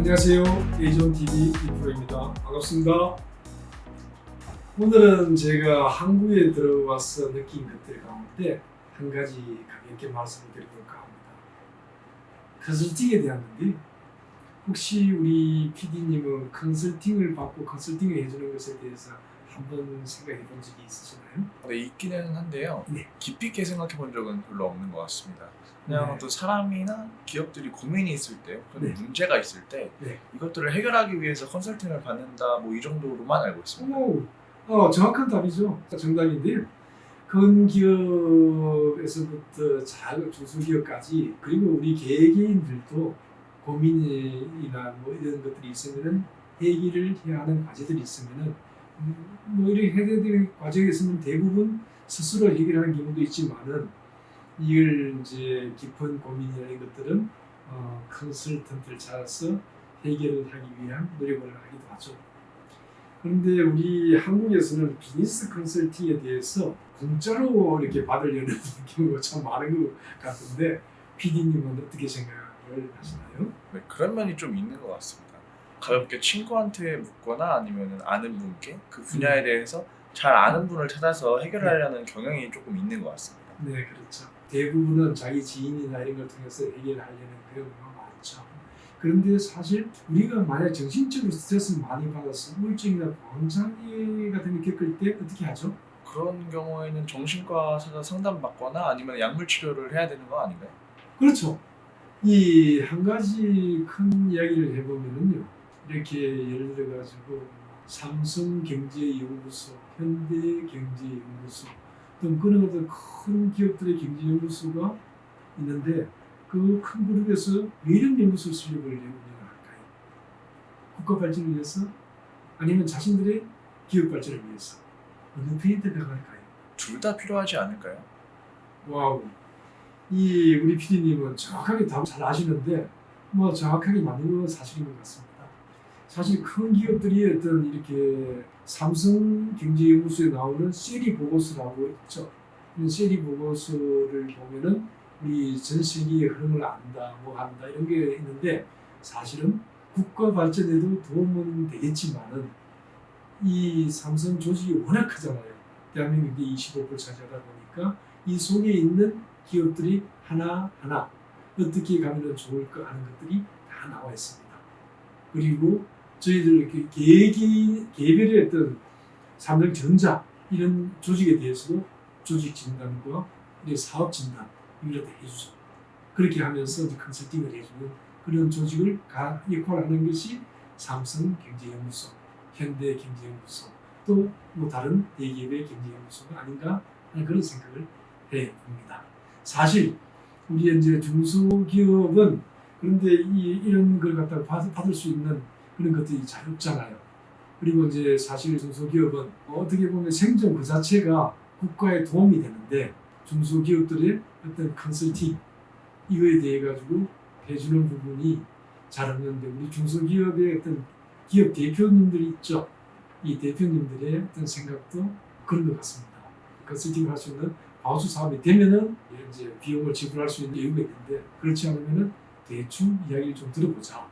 안녕하세요. 에이전TV 이프로입니다. 반갑습니다. 오늘은 제가 한국에 들어와서 느낀 것들 가운데 한 가지 가볍게 말씀을 드려볼까 합니다. 컨설팅에 대한 건데, 혹시 우리 PD님은 컨설팅을 받고 컨설팅을 해주는 것에 대해서 한번 생각해 본 적이 있으시나요? 네, 있기는 한데요. 네. 깊이 있게 생각해 본 적은 별로 없는 것 같습니다. 그냥 네. 또 사람이나 기업들이 고민이 있을 때, 그런 네. 문제가 있을 때 네. 이것들을 해결하기 위해서 컨설팅을 받는다, 뭐 이 정도로만 알고 있습니다. 정확한 답이죠. 정답인데요. 큰 기업에서부터 작은 중소기업까지, 그리고 우리 개개인들도 고민이나 뭐 이런 것들이 있으면은 해결을 해야 하는 과제들이 있으면은 뭐 이렇게 해결될 과정이 있으면 대부분 스스로 해결하는 경우도 있지만은, 이걸 이제 깊은 고민이라는 것들은 컨설턴트를 찾아서 해결을 하기 위한 노력을 하기도 하죠. 그런데 우리 한국에서는 비즈니스 컨설팅에 대해서 공짜로 이렇게 받으려는 경우가 참 많은 것 같은데, PD님은 어떻게 생각을 하시나요? 네, 그런 면이 좀 있는 것 같습니다. 가볍게 친구한테 묻거나 아니면 아는 분께 그 분야에 대해서 잘 아는 분을 찾아서 해결하려는 경향이 조금 있는 것 같습니다. 네, 그렇죠. 대부분은 자기 지인이나 이런 걸 통해서 해결하려는 그런 경우가 많죠. 그런데 사실 우리가 만약 정신적으로 스트레스를 많이 받아서 우울증이나 공황장애 같은 걸 겪을 때 어떻게 하죠? 그런 경우에는 정신과 찾아 상담받거나 아니면 약물 치료를 해야 되는 거 아닌가요? 그렇죠. 이 한 가지 큰 이야기를 해보면은요, 이렇게 예를 들어가지고 삼성경제연구소, 현대경제연구소 등 그런 어떤 큰 기업들의 경제연구소가 있는데, 그 큰 그룹에서 왜 이런 연구소 설립을 운영할까요? 국가 발전을 위해서, 아니면 자신들의 기업 발전을 위해서? 어느 편이 더 나갈까요? 둘 다 필요하지 않을까요? 와우. 이 우리 PD님은 정확하게 답을 잘 아시는데, 뭐 정확하게 맞는 건 사실인 것 같습니다. 사실 큰 기업들이 어떤 이렇게 삼성경제연구소에 나오는 세리 보고서라고 있죠. 이런 세리 보고서를 보면은 우리 전 세계의 흐름을 안다, 뭐 한다 이런 게 있는데, 사실은 국가 발전에도 도움은 되겠지만은 이 삼성 조직이 워낙 크잖아요. 대한민국이 25% 차지하다 보니까 이 속에 있는 기업들이 하나하나 어떻게 가면 좋을까 하는 것들이 다 나와 있습니다. 그리고 저희들 이렇게 개별의 어떤 삼성전자 이런 조직에 대해서도 조직 진단과 사업 진단 이런 것도 해주죠. 그렇게 하면서 이제 컨설팅을 해주는 그런 조직을 역할하는 것이 삼성경제연구소, 현대경제연구소, 또 뭐 다른 대기업의 경제연구소가 아닌가 하는 그런 생각을 해봅니다. 사실 우리 이제 중소기업은 그런데 이런 걸 갖다가 받을 수 있는 그런 것들이 잘 없잖아요. 그리고 이제 사실 중소기업은 어떻게 보면 생존 그 자체가 국가에 도움이 되는데, 중소기업들의 어떤 컨설팅 이거에 대해 가지고 해주는 부분이 잘 없는데, 우리 중소기업의 어떤 기업 대표님들이 있죠. 이 대표님들의 어떤 생각도 그런 것 같습니다. 컨설팅을 할 수 있는 바우처 사업이 되면은 이제 비용을 지불할 수 있는 여유가 있는데, 그렇지 않으면은 대충 이야기를 좀 들어보자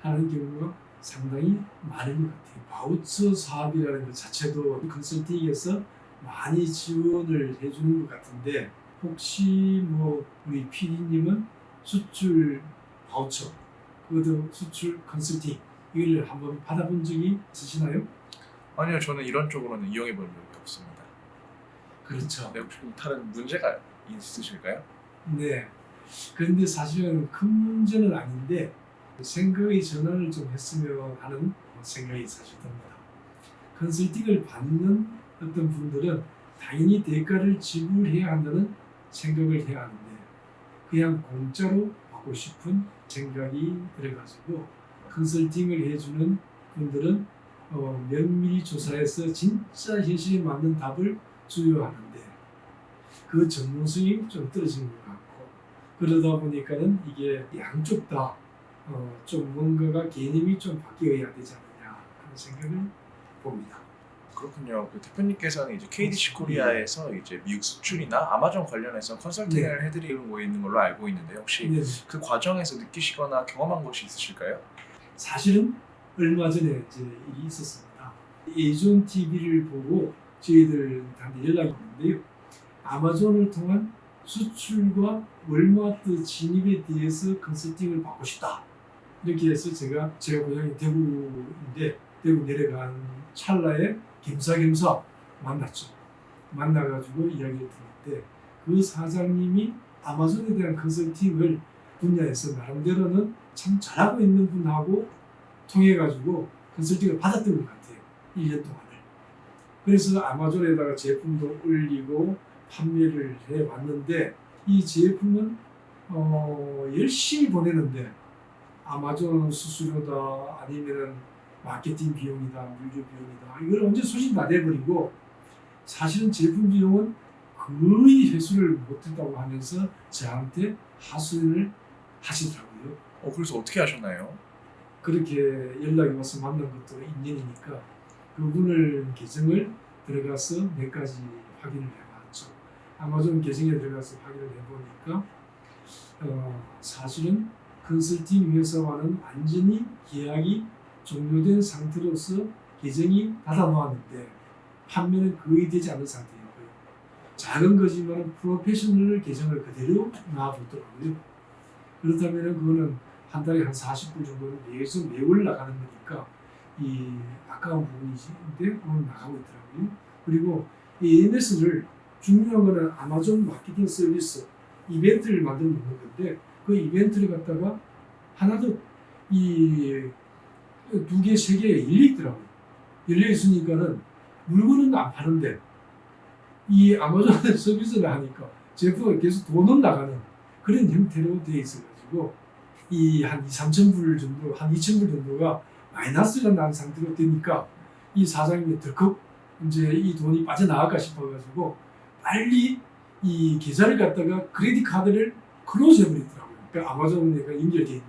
하는 경우가 상당히 많은 것 같아요. 바우처 사업이라는 것 자체도 컨설팅에서 많이 지원을 해주는 것 같은데, 혹시 뭐 우리 PD님은 수출 바우처, 그것도 수출 컨설팅 이걸 한번 받아본 적이 있으시나요? 아니요, 저는 이런 쪽으로는 이용해 본 적이 없습니다. 그렇죠. 네, 혹시 다른 문제가 있으실까요? 네. 그런데 사실은 큰 문제는 아닌데, 생각의 전환을 좀 했으면 하는 생각이 사실 듭니다. 컨설팅을 받는 어떤 분들은 당연히 대가를 지불해야 한다는 생각을 해야 하는데, 그냥 공짜로 받고 싶은 생각이 들어가지고 컨설팅을 해주는 분들은 면밀히 조사해서 진짜 현실에 맞는 답을 주요하는데, 그 전문성이 좀 떨어지는 것 같고, 그러다 보니까는 이게 양쪽 다 좀 뭔가가 개념이 좀 바뀌어야 되지 않느냐 하는 생각을 봅니다. 그렇군요. 그 대표님께서는 이제 KDC 코리아에서 이제 미국 수출이나 아마존 관련해서 컨설팅을 해드리고 있는 걸로 알고 있는데, 혹시 네. 그 과정에서 느끼시거나 경험한 것이 있으실까요? 사실은 얼마 전에 이제 일이 있었습니다. 예전 TV를 보고 저희들한테 연락이 왔는데요. 아마존을 통한 수출과 월마트 진입에 대해서 컨설팅을 받고 싶다. 이렇게 해서 제가 고향이 대구인데 대구 내려간 찰나에 겸사겸사 만났죠. 만나가지고 이야기를 들었는데 그 사장님이 아마존에 대한 컨설팅을 분야에서 나름대로는 참 잘하고 있는 분하고 통해가지고 컨설팅을 받았던 것 같아요. 1년 동안을. 그래서 아마존에다가 제품도 올리고 판매를 해왔는데 이 제품은 열심히 보내는데 아마존 수수료다 아니면은 마케팅 비용이다 물류 비용이다 이걸 언제 소진 다 내버리고 사실은 제품 비용은 거의 회수를 못했다고 하면서 저한테 하소연을 하시더라고요. 그래서 어떻게 하셨나요? 그렇게 연락이 와서 만난 것도 인연이니까 그분을 계정을 들어가서 몇 가지 확인을 해봤죠. 아마존 계정에 들어가서 확인을 해보니까 사실은 컨설팅 회사와는 완전히 계약이 종료된 상태로서 계정이 닫아놓았는데 판매는 거의 되지 않은 상태였고요. 작은 거지만 프로페셔널 계정을 그대로 놔두더라고요. 그렇다면 그거는 한 달에 한 40불 정도는 매월 나가는 거니까 이 아까운 부분이지인데 그건 나가고 있더라고요. 그리고 이 AMS를 중요한 거는 아마존 마케팅 서비스 이벤트를 만들어 놓는 건데 그 이벤트를 갖다가 하나도 이 2개, 3개 열려 있더라고요. 열려 있으니까는 물건은 안 파는데 이 아마존 서비스를 하니까 제품이 계속 돈은 나가는 그런 형태로 되어 있어가지고 이 한 2, 3천 불 정도, 한 2천 불 정도가 마이너스가 난 상태로 되니까 이 사장님이 덜컥 이제 이 돈이 빠져나갈까 싶어가지고 빨리 이 계좌를 갖다가 크레딧 카드를 클로즈 해버리더라고요. 그러니까 아마존에 연결되어 있는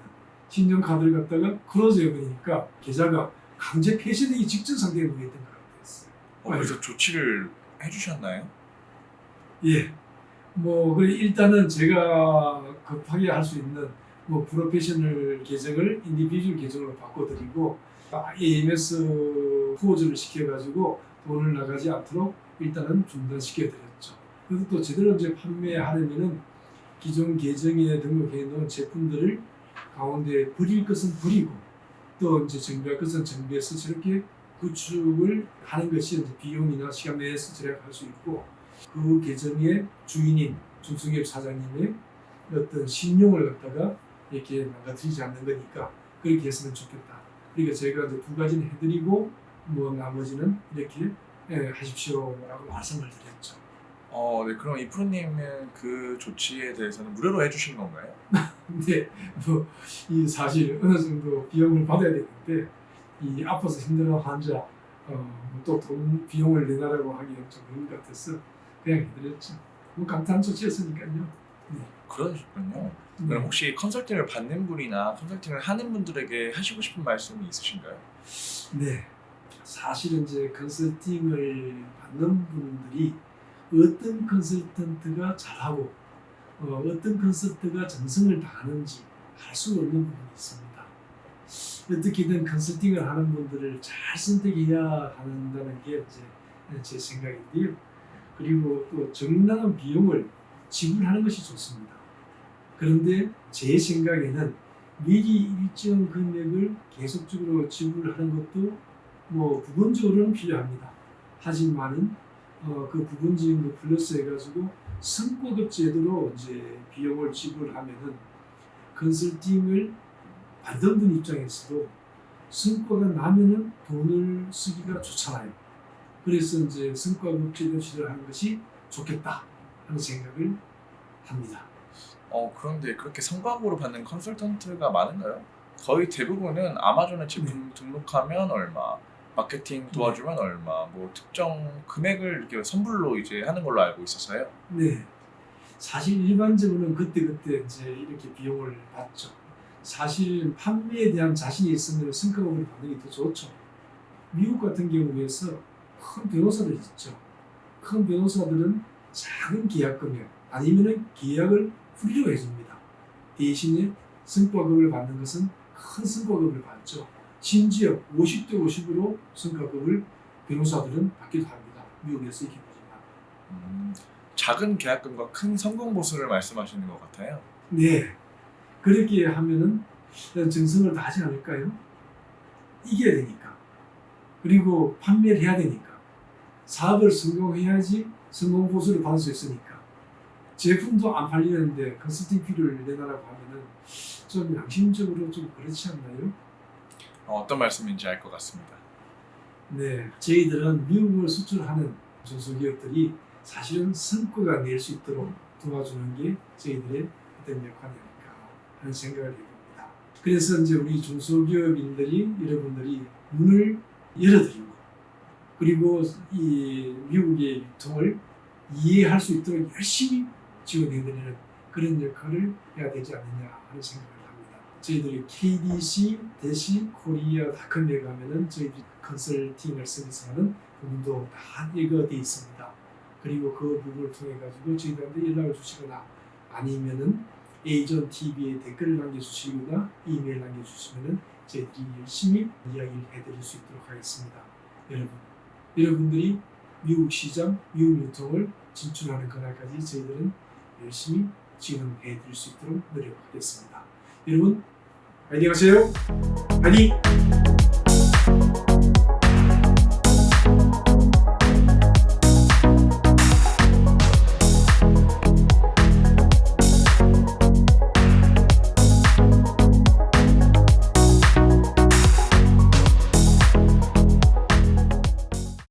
신용카드를 갖다가 클로즈 해버리니까 계좌가 강제 폐쇄되기 직전 상태에 놓여있던 것 같았어요. 그래서 조치를 해주셨나요? 예. 뭐 그래 일단은 제가 급하게 할 수 있는 뭐 프로페셔널 계정을 인디비주얼 계정으로 바꿔드리고 AMS 포즈를 시켜가지고 돈을 나가지 않도록 일단은 중단시켜드렸죠. 그리고 또 제대로 이제 판매하려면은 기존 계정에 등록해 놓은 제품들을 가운데 버릴 것은 버리고 또 이제 정비할 것은 정비해서 저렇게 구축을 하는 것이 이제 비용이나 시간 내에서 절약할 수 있고 그 계정의 주인인 중소기업 사장님의 어떤 신용을 갖다가 이렇게 망가뜨리지 않는 거니까 그렇게 했으면 좋겠다. 그러니까 제가 이제 2가지는 해드리고 뭐 나머지는 이렇게 하십시오라고 말씀을 드렸죠. 네. 그럼 이프로님은 그 조치에 대해서는 무료로 해주신 건가요? 근데 뭐 이 사실 어느 정도 비용을 받아야 되는데 이 아파서 힘들어 환자 또 돈 비용을 내놔라고 하기엔 좀 그런 것 같아서 그냥 해드렸죠. 뭐 감탄 조치였으니까요. 네. 그러셨군요. 그럼 혹시 컨설팅을 받는 분이나 컨설팅을 하는 분들에게 하시고 싶은 말씀이 있으신가요? 네. 사실은 이제 컨설팅을 받는 분들이 어떤 컨설턴트가 잘하고 어떤 컨설턴트가 정성을 다하는지 알 수 없는 부분이 있습니다. 어떻게든 컨설팅을 하는 분들을 잘 선택해야 한다는 게 이제 제 생각인데요. 그리고 또 적당한 비용을 지불하는 것이 좋습니다. 그런데 제 생각에는 미리 일정 금액을 계속적으로 지불하는 것도 뭐 부분적으로는 필요합니다. 하지만은 그 부분적인 거 플러스 해가지고 성과급 제도로 이제 비용을 지불하면은 컨설팅을 받은 분 입장에서도 성과가 나면은 돈을 쓰기가 좋잖아요. 그래서 이제 성과급 제도 시도하는 것이 좋겠다 하는 생각을 합니다. 그런데 그렇게 성과급으로 받는 컨설턴트가 많은가요? 거의 대부분은 아마존에 제품 등록하면 얼마, 마케팅 도와주면 얼마, 뭐 특정 금액을 이렇게 선불로 이제 하는 걸로 알고 있었어요. 네. 사실 일반적으로는 그때그때 이제 이렇게 비용을 받죠. 사실 판매에 대한 자신이 있으면 성과급을 받는 게 더 좋죠. 미국 같은 경우에서 큰 변호사들이 있죠. 큰 변호사들은 작은 계약 금액 아니면은 계약을 프리로 해줍니다. 대신에 성과급을 받는 것은 큰 성과급을 받죠. 심지어 50대 50으로 성과급을 변호사들은 받기도 합니다. 미국에서의 경우지만. 작은 계약금과 큰 성공 보수를 말씀하시는 것 같아요. 네, 그렇게 하면은 정성을 다하지 않을까요? 이겨야 되니까. 그리고 판매를 해야 되니까. 사업을 성공해야지 성공 보수를 받을 수 있으니까. 제품도 안 팔리는데 컨설팅 피를 내놔라고 하면은 좀 양심적으로 좀 그렇지 않나요? 어떤 말씀인지 알 것 같습니다. 네, 저희들은 미국을 수출하는 중소기업들이 사실은 성과가 낼 수 있도록 도와주는 게 저희들의 어떤 역할이니까 하는 생각을 해봅니다. 그래서 이제 우리 중소기업인들이 여러분들이 문을 열어드리고 그리고 이 미국의 유통을 이해할 수 있도록 열심히 지원해드리는 그런 역할을 해야 되지 않느냐 하는 생각을 합니다. 저희들이 kdc-korea.com에 가면은 저희들이 컨설팅을 서비스하는 부분도 다 이거돼 있습니다. 그리고 그 부분을 통해 가지고 저희들한테 연락을 주시거나 아니면은 에이전 TV에 댓글을 남겨주시거나 이메일 남겨주시면은 저희들이 열심히 이야기를 해드릴 수 있도록 하겠습니다. 여러분들이 미국 시장, 미국 유통을 진출하는 그날까지 저희들은 열심히 지원해 드릴 수 있도록 노력하겠습니다. 여러분, 파이팅 하세요. 파이팅!